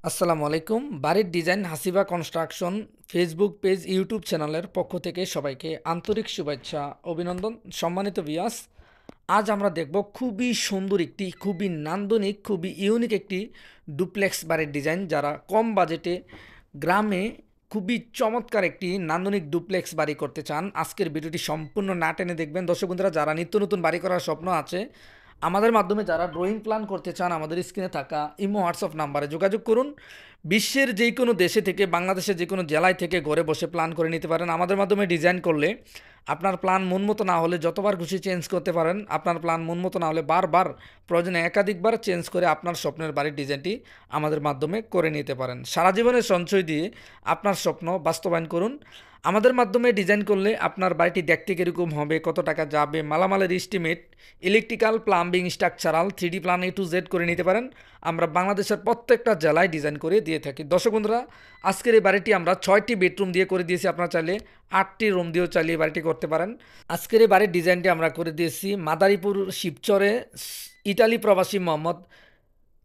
আসসালামু আলাইকুম। বাড়ির design Hasiba construction Facebook page, YouTube চ্যানেলের পক্ষ থেকে সবাইকে আন্তরিক শুভেচ্ছা, অভিনন্দন। সম্মানিত ভিউয়ার্স, আজ আমরা দেখব খুবই সুন্দর একটি, খুবই নান্দনিক, খুবই ইউনিক একটি ডুপ্লেক্স বাড়ির ডিজাইন। যারা কম বাজেটে গ্রামে খুবই চমৎকার একটি নান্দনিক ডুপ্লেক্স বাড়ি করতে চান, আজকের ভিডিওটি সম্পূর্ণ না টেনে দেখবেন। দর্শক বন্ধুরা, যারা নিত্য নতুন বাড়ি করার স্বপ্ন আছে, আমাদের মাধ্যমে যারা ড্রয়িং প্ল্যান করতে চান, আমাদের স্ক্রিনে থাকা ইমো হোয়াটসঅ্যাপ নাম্বারে যোগাযোগ করুন। বিশ্বের যে কোনো দেশে থেকে, বাংলাদেশের যে কোনো জেলায় থেকে ঘরে বসে প্ল্যান করে নিতে পারেন। আমাদের মাধ্যমে ডিজাইন করলে আপনার প্ল্যান মন মতো না হলে যতবার খুশি চেঞ্জ করতে পারেন। আপনার প্ল্যান মন মতো না হলে বারবার, প্রয়োজনে একাধিকবার চেঞ্জ করে আপনার স্বপ্নের বাড়ির ডিজাইনটি আমাদের মাধ্যমে করে নিতে পারেন। সারা জীবনের সঞ্চয় দিয়ে আপনার স্বপ্ন বাস্তবায়ন করুন। আমাদের মাধ্যমে ডিজাইন করলে আপনার বাড়িটি দেখতে কীরকম হবে, কত টাকা যাবে, মালামালের estimate, electrical, plumbing, structural, 3D plan A to Z করে নিতে পারেন। আমরা বাংলাদেশের প্রত্যেকটা জেলায় ডিজাইন করে দিয়ে থাকি। দর্শক বন্ধুরা, আজকের এই বাড়িটি আমরা 6টি বেডরুম দিয়ে করে দিয়েছি। আপনারা চাইলে 8টি রুম দিয়েও চাইলে এই বাড়িটি করতে পারেন। আজকের এই বাড়ির ডিজাইনটি আমরা করে দিয়েছি মাদারীপুর শিবচরে ইটালি প্রবাসী মোহাম্মদ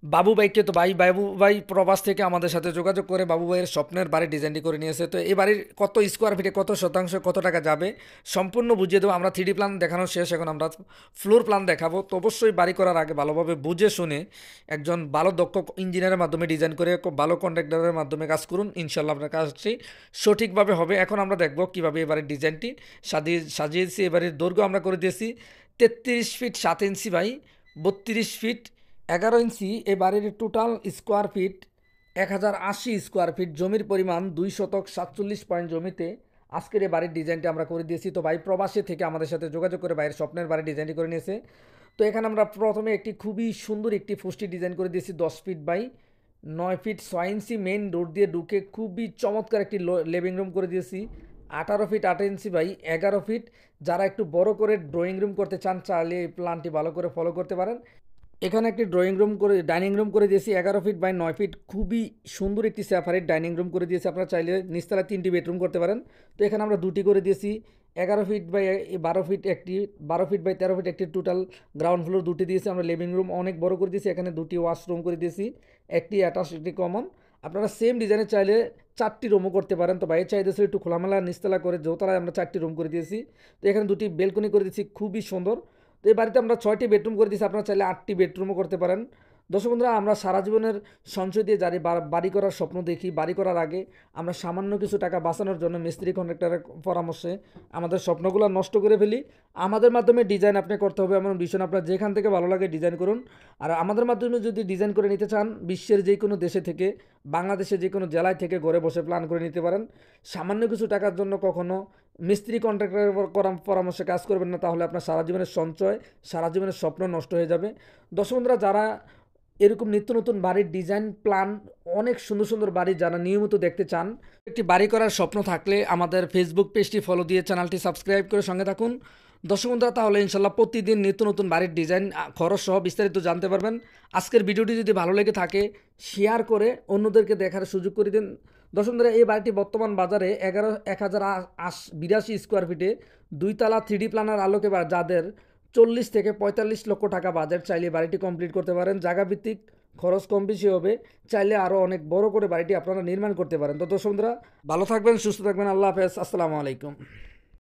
বাবু ভাইকে। তো বাবু ভাই প্রবাস থেকে আমাদের সাথে যোগাযোগ করে বাবু ভাইয়ের স্বপ্নের বাড়ির ডিজাইনটি করে নিয়েছে। তো এই বাড়ির কত স্কোয়ার ফিটে, কত শতাংশ, কত টাকা যাবে সম্পূর্ণ বুঝিয়ে দেবো। আমরা 3D প্ল্যান দেখানো শেষ, এখন আমরা ফ্লোর প্ল্যান দেখাবো। তো অবশ্যই বাড়ি করার আগে ভালোভাবে বুঝে শুনে একজন ভালো দক্ষ ইঞ্জিনিয়ারের মাধ্যমে ডিজাইন করে, ভালো কন্ট্রাক্টরের মাধ্যমে কাজ করুন। ইনশাল্লাহ আপনার কাজটি সঠিকভাবে হবে। এখন আমরা দেখব কীভাবে এবারের ডিজাইনটি সাজিয়েছি। এবারের দৈর্ঘ্য আমরা করে দিয়েছি 33 ফিট 7 ইঞ্চি বাই 32 ফিট 11 ইঞ্চি। এ বাড়ির total square feet 1080 square feet. জমির পরিমাণ 2 শতক 47 পয়েন্ট জমিতে আজকের এই বাড়ির ডিজাইনটি আমরা করে দিয়েছি। তো ভাই প্রবাসী থেকে আমাদের সাথে যোগাযোগ করে ভাইয়ের স্বপ্নের বাড়ির ডিজাইনটি করে নিয়েছে। তো এখানে আমরা প্রথমে একটি খুবই সুন্দর একটি ফুষ্টি ডিজাইন করে দিয়েছি 10 feet by 9 feet 6 inch. Main road দিয়ে ঢুকে খুবই চমৎকার একটি লিভিং রুম করে দিয়েছি 18 ফিট 8 ইঞ্চি বাই 11 ফিট। যারা একটু বড় করে ড্রয়িং রুম করতে চান, চাইলে এই প্ল্যানটি ভালো করে ফলো করতে পারেন। এখানে একটি ড্রয়িং রুম করে, ডাইনিং রুম করে দিয়েছি 11 ফিট বাই 9 ফিট। খুবই সুন্দর একটি সেপারেট ডাইনিং রুম করে দিয়েছি। আপনারা চাইলে নিচতলায় 3টি বেডরুম করতে পারেন। তো এখানে আমরা 2টি করে দিয়েছি 11 ফিট বাই 12 ফিট একটি, 12 ফিট বাই 13 ফিট একটি। টোটাল গ্রাউন্ড ফ্লোর 2টি দিয়েছি আমরা। লিভিং রুম অনেক বড় করে দিয়েছি। এখানে 2টি ওয়াশরুম করে দিয়েছি, একটি অ্যাটাচ, একটি কমন। আপনারা সেম ডিজাইনে চাইলে 4টি রুমও করতে পারেন। তো বাইরে চাইতেছিল একটু খোলামেলা নিচতলা করে, দোতলায় আমরা 4টি রুম করে দিয়েছি। তো এখানে 2টি বেলকনি করে দিয়েছি, খুবই সুন্দর। তো এই বাড়িতে আমরা 6টি বেডরুম করে দিয়েছি। আপনারা চাইলে 8টি বেডরুমও করতে পারেন। দর্শক বন্ধুরা, আমরা সারা জীবনের সঞ্চয় দিয়ে যারা বাড়ি করার স্বপ্ন দেখি, বাড়ি করার আগে আমরা সামান্য কিছু টাকা বাঁচানোর জন্য মিস্ত্রি কন্ট্রাক্টরের পরামর্শে আমাদের স্বপ্নগুলো নষ্ট করে ফেলি। আমাদের মাধ্যমে ডিজাইন আপনি করতে হবে এমন বিষয় না। আপনার যেখান থেকে ভালো লাগে ডিজাইন করুন। আর আমাদের মাধ্যমে যদি ডিজাইন করে নিতে চান, বিশ্বের যে কোনো দেশে থেকে, বাংলাদেশের যে কোনো জেলায় থেকে ঘরে বসে প্ল্যান করে নিতে পারেন। সামান্য কিছু টাকার জন্য কখনো মিস্ত্রি কন্ট্রাক্টরের পরামর্শে কাজ করবেন না, তাহলে আপনার সারা জীবনের সঞ্চয়, সারা জীবনের স্বপ্ন নষ্ট হয়ে যাবে। দর্শক বন্ধুরা, যারা এরকম নিত্য নতুন বাড়ির ডিজাইন প্ল্যান, অনেক সুন্দর সুন্দর বাড়ি যারা নিয়মিত দেখতে চান, একটি বাড়ি করার স্বপ্ন থাকলে আমাদের ফেসবুক পেজটি ফলো দিয়ে চ্যানেলটি সাবস্ক্রাইব করে সঙ্গে থাকুন। দর্শক বন্ধুরা, তাহলে ইনশাল্লাহ প্রতিদিন নিত্য নতুন বাড়ির ডিজাইন, খরচ সহ বিস্তারিত জানতে পারবেন। আজকের ভিডিওটি যদি ভালো লেগে থাকে, শেয়ার করে অন্যদেরকে দেখার সুযোগ করে দিন। দর্শক বন্ধুরা, এই বাড়িটি বর্তমান বাজারে 1082 স্কোয়ার ফিটে 2 তলা 3D প্ল্যানার আলোকে, যাদের 40 থেকে 45 লক্ষ টাকা বাজেট, চাইলে বাড়িটি কমপ্লিট করতে পারেন। জায়গা ভিত্তিক খরচ কম বেশি হবে, চাইলে আরও অনেক বড় করে বাড়িটি আপনারা নির্মাণ করতে পারেন। তো দর্শক বন্ধুরা, ভালো থাকবেন, সুস্থ থাকবেন। আল্লাহ হাফেজ, আসসালামু আলাইকুম।